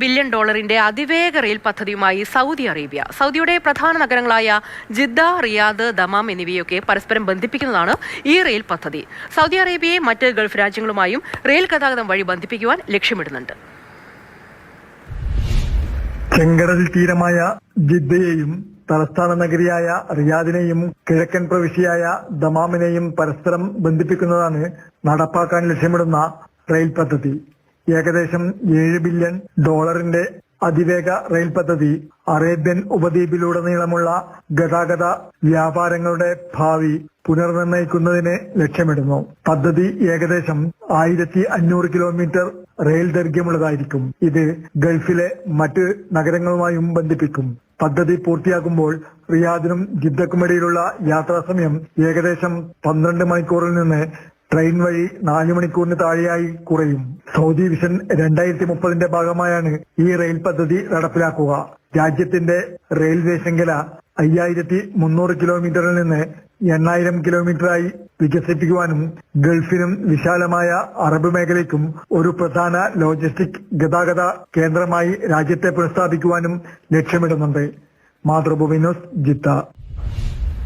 Billion അതിവേഗ rail പദ്ധതിയുമായി Saudi Arabia. സൗദിയുടെ പ്രധാന നഗരങ്ങളായ ജിദ്ദ, റിയാദ്, ദമാം എന്നിവയൊക്കെ പരസ്പരം ബന്ധിപ്പിക്കുന്നതാണ് ഈ റെയിൽ പദ്ധതി. സൗദി അറേബ്യയെ മറ്റ് ഗൾഫ് രാജ്യങ്ങളുമായും റെയിൽ ഗതാഗതം വഴി ബന്ധിപ്പിക്കുവാൻ ലക്ഷ്യമിടുന്നുണ്ട്. ചെങ്കടൽ തീരമായ ജിദ്ദയെയും തലസ്ഥാന നഗരിയായ റിയാദിനെയും കിഴക്കൻ പ്രവിശ്യയായ ദമാമിനെയും പരസ്പരം ബന്ധിപ്പിക്കുന്നതാണ് നടപ്പാക്കാൻ ലക്ഷ്യമിടുന്ന റെയിൽ പദ്ധതി. ഏകദേശം $7 ബില്യൺ അതിവേഗ റെയിൽ പദ്ധതി അറേബ്യൻ ഉപദ്വീപിലുടനീളമുള്ള ഗതാഗത വ്യാപാരങ്ങളുടെ ഭാവി പുനർനിർണയിക്കുന്നതിന് ലക്ഷ്യമിടുന്നു. പദ്ധതി ഏകദേശം 1500 കിലോമീറ്റർ റെയിൽ ദൈർഘ്യമുള്ളതായിരിക്കും. ഇത് ഗൾഫിലെ മറ്റ് നഗരങ്ങളുമായും ബന്ധിപ്പിക്കും. പദ്ധതി പൂർത്തിയാക്കുമ്പോൾ റിയാദിനും ജിദ്ദക്കുമിടയിലുള്ള യാത്രാസമയം ഏകദേശം 12 മണിക്കൂറിൽ നിന്ന് ട്രെയിൻ വഴി 4 മണിക്കൂറിന് താഴെയായി കുറയും. സൗദി വിഷൻ 2030 ഭാഗമായാണ് ഈ റെയിൽ പദ്ധതി നടപ്പിലാക്കുക. രാജ്യത്തിന്റെ റെയിൽവേ ശൃംഖല 5300 കിലോമീറ്ററിൽ നിന്ന് 8000 കിലോമീറ്ററായി വികസിപ്പിക്കുവാനും ഗൾഫിനും വിശാലമായ അറബ് മേഖലയ്ക്കും ഒരു പ്രധാന ലോജിസ്റ്റിക് ഗതാഗത കേന്ദ്രമായി രാജ്യത്തെ പുനഃസ്ഥാപിക്കുവാനും ലക്ഷ്യമിടുന്നുണ്ട്. Mathrubhumi news, Jeddah.